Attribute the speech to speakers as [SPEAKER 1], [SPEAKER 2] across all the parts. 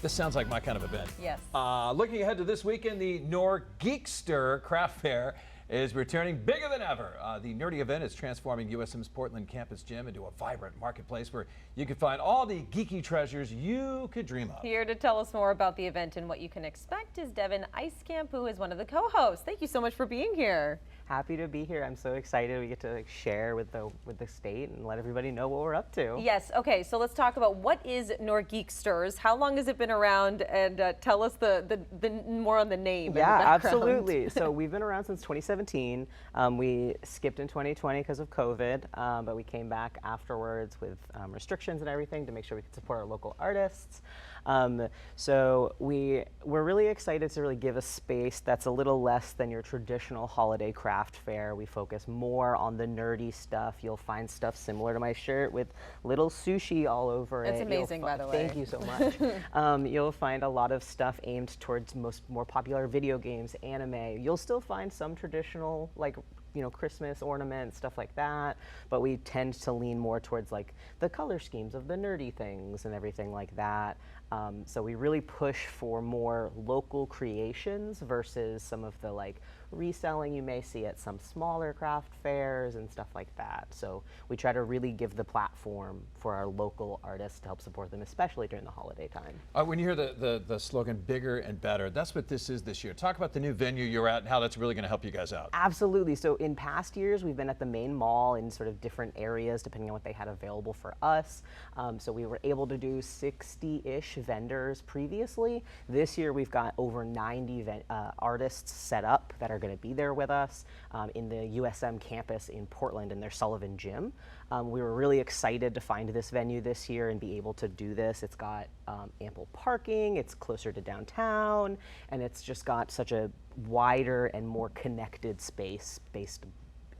[SPEAKER 1] This sounds like my kind of event.
[SPEAKER 2] Yes.
[SPEAKER 1] Looking ahead to this weekend, the Geekster Craft Fair is returning bigger than ever. The nerdy event is transforming USM's Portland campus gym into a vibrant marketplace where you can find all the geeky treasures you could dream of.
[SPEAKER 2] Here to tell us more about the event and what you can expect is Devin Eiskamp, who is one of the co-hosts. Thank you so much for being here.
[SPEAKER 3] Happy to be here. I'm so excited we get to share with the state and let everybody know what we're up to.
[SPEAKER 2] Yes. Okay. So let's talk about what is Geeksters. How long has it been around? And tell us the more on the name.
[SPEAKER 3] Yeah,
[SPEAKER 2] and the
[SPEAKER 3] absolutely. So we've been around since 2017. We skipped in 2020 because of COVID, but we came back afterwards with restrictions and everything to make sure we could support our local artists. So we're really excited to really give a space that's a little less than your traditional holiday craft fair. We focus more on the nerdy stuff. You'll find stuff similar to my shirt with little sushi all over it.
[SPEAKER 2] It's amazing, by the way.
[SPEAKER 3] Thank you so much. You'll find a lot of stuff aimed towards more popular video games, anime. You'll still find some traditional, like, Christmas ornaments, stuff like that, but we tend to lean more towards like the color schemes of the nerdy things and everything like that. So we really push for more local creations versus some of the like reselling you may see at some smaller craft fairs and stuff like that. So we try to really give the platform for our local artists to help support them, especially during the holiday time.
[SPEAKER 1] When you hear the slogan bigger and better, that's what this is this year. Talk about the new venue you're at and how that's really going to help you guys out.
[SPEAKER 3] Absolutely. So in past years, we've been at the Maine Mall in sort of different areas depending on what they had available for us. So we were able to do 60-ish vendors previously. This year we've got over 90 artists set up that are going to be there with us in the USM campus in Portland in their Sullivan gym. We were really excited to find this venue this year and be able to do this. It's got ample parking, it's closer to downtown, and it's just got such a wider and more connected space based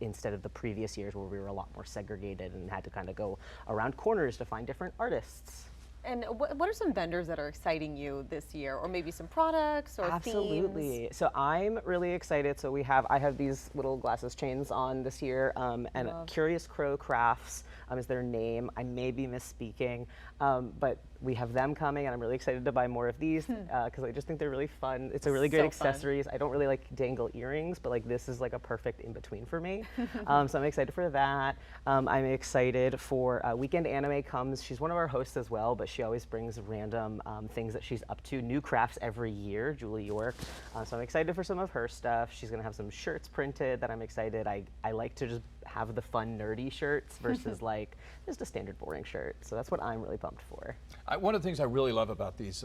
[SPEAKER 3] instead of the previous years where we were a lot more segregated and had to kind of go around corners to find different artists.
[SPEAKER 2] And what are some vendors that are exciting you this year, or maybe some products or
[SPEAKER 3] Absolutely.
[SPEAKER 2] themes?
[SPEAKER 3] So I'm really excited. So I have these little glasses chains on this year, and Curious Crow Crafts is their name. I may be misspeaking, but we have them coming, and I'm really excited to buy more of these because I just think they're really fun. It's a really great accessories. I don't really like dangle earrings, but like this is like a perfect in between for me. So I'm excited for that. I'm excited for Weekend Anime comes. She's one of our hosts as well, but she always brings random things that she's up to, new crafts every year, Julie York. So I'm excited for some of her stuff. She's gonna have some shirts printed that I'm excited. I like to just have the fun nerdy shirts versus like just a standard boring shirt. So that's what I'm really pumped for.
[SPEAKER 1] One of the things I really love about these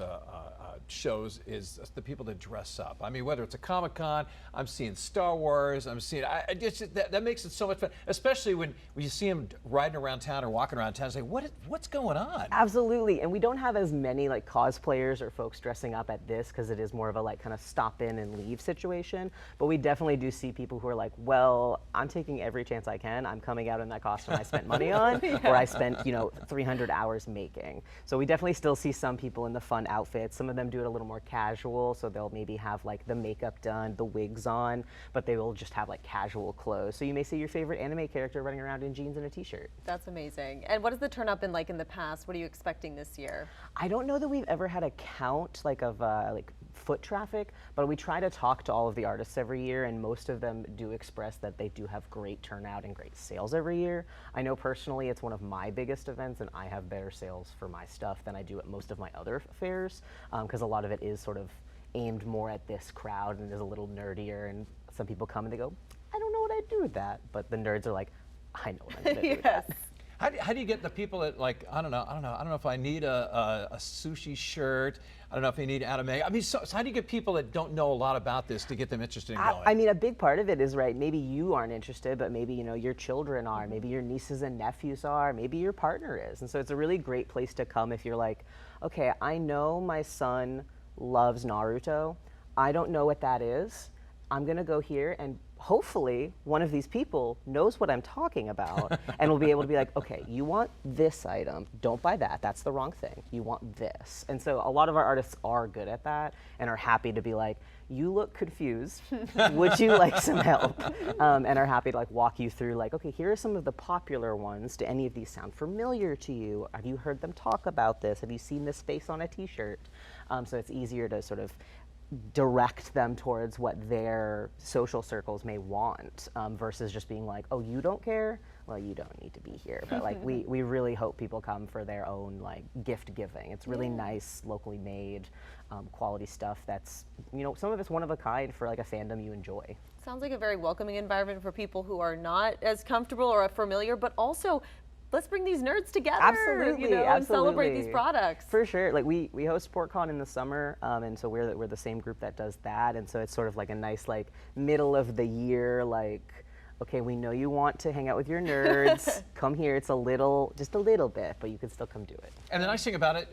[SPEAKER 1] shows is the people that dress up. I mean, whether it's a Comic-Con, I'm seeing Star Wars, I'm seeing, that makes it so much fun, especially when you see them riding around town or walking around town and say, what's going on?
[SPEAKER 3] Absolutely, and we don't have as many like cosplayers or folks dressing up at this because it is more of a like kind of stop in and leave situation, but we definitely do see people who are like, well, I'm taking every chance I can. I'm coming out in that costume I spent money on, or I spent 300 hours making. So we definitely still see some people in the fun outfits. Some of them do it a little more casual, so they'll maybe have like the makeup done, the wigs on, but they will just have like casual clothes. So you may see your favorite anime character running around in jeans and a t-shirt.
[SPEAKER 2] That's amazing. And what has the turnout been like in the past? What are you expecting this year?
[SPEAKER 3] I don't know that we've ever had a count like of like foot traffic, but we try to talk to all of the artists every year, and most of them do express that they do have great turnout and great sales every year. I know personally it's one of my biggest events, and I have better sales for my stuff than I do at most of my other fairs, because a lot of it is sort of aimed more at this crowd and is a little nerdier, and some people come and they go, I don't know what I'd do with that, but the nerds are like, I know what I'm gonna do with that.
[SPEAKER 1] How do you get the people that like, I don't know if I need a sushi shirt, I don't know if I need anime. I mean, so how do you get people that don't know a lot about this to get them interested in going?
[SPEAKER 3] I mean, a big part of it is, right, maybe you aren't interested, but maybe, your children are, maybe your nieces and nephews are, maybe your partner is. And so it's a really great place to come if you're like, okay, I know my son loves Naruto. I don't know what that is. I'm gonna go here, and hopefully one of these people knows what I'm talking about and will be able to be like, okay, you want this item, don't buy that, that's the wrong thing, you want this. And so a lot of our artists are good at that and are happy to be like, you look confused, would you like some help? And are happy to like walk you through like, okay, here are some of the popular ones. Do any of these sound familiar to you? Have you heard them talk about this? Have you seen this face on a t-shirt? So it's easier to sort of direct them towards what their social circles may want, versus just being like, oh, you don't care? Well, you don't need to be here. But like we really hope people come for their own like gift giving. It's really nice, locally made, quality stuff that's, you know, some of it's one of a kind for like a fandom you enjoy.
[SPEAKER 2] Sounds like a very welcoming environment for people who are not as comfortable or familiar, but also let's bring these nerds together,
[SPEAKER 3] Absolutely,
[SPEAKER 2] you know, and celebrate these
[SPEAKER 3] absolutely.
[SPEAKER 2] products.
[SPEAKER 3] For sure. Like we host SportCon in the summer, and so we're the same group that does that, and so it's sort of like a nice like middle of the year, like, okay, we know you want to hang out with your nerds. Come here. It's just a little bit, but you can still come do it.
[SPEAKER 1] And the nice thing about it,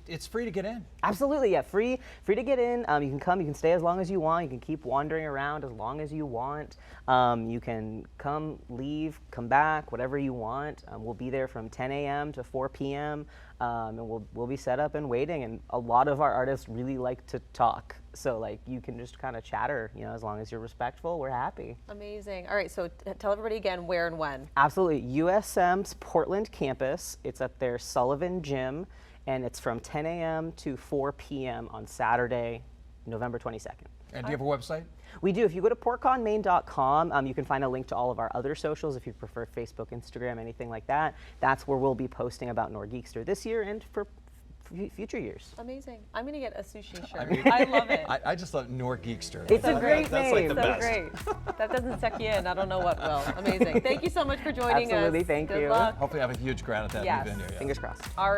[SPEAKER 1] it's free to get in.
[SPEAKER 3] Absolutely, yeah. Free to get in. You can come. You can stay as long as you want. You can keep wandering around as long as you want. You can come, leave, come back, whatever you want. We'll be there from 10 a.m. to 4 p.m. And we'll be set up and waiting. And a lot of our artists really like to talk. So like you can just kind of chatter, you know, as long as you're respectful, we're happy.
[SPEAKER 2] Amazing. All right, so tell everybody again where and when.
[SPEAKER 3] Absolutely. USM's Portland campus. It's at their Sullivan gym, and it's from 10 a.m. to 4 p.m. on Saturday, November 22nd.
[SPEAKER 1] And do you have a website?
[SPEAKER 3] We do. If you go to portconmaine.com, you can find a link to all of our other socials if you prefer Facebook, Instagram, anything like that. That's where we'll be posting about Norgeekster this year and for future years.
[SPEAKER 2] Amazing. I'm going to get a sushi shirt.
[SPEAKER 1] I mean,
[SPEAKER 2] I love it.
[SPEAKER 1] I just love Norgeekster.
[SPEAKER 3] It's a great
[SPEAKER 1] That's like the
[SPEAKER 3] name.
[SPEAKER 2] So
[SPEAKER 1] best.
[SPEAKER 2] great. That doesn't suck you in. I don't know what will. Amazing. Thank you so much for joining us.
[SPEAKER 3] Absolutely. Thank
[SPEAKER 2] Good
[SPEAKER 3] you.
[SPEAKER 2] luck.
[SPEAKER 1] Hopefully have a huge crowd at that
[SPEAKER 2] Yes.
[SPEAKER 1] new venue. Yeah.
[SPEAKER 3] Fingers crossed.
[SPEAKER 2] All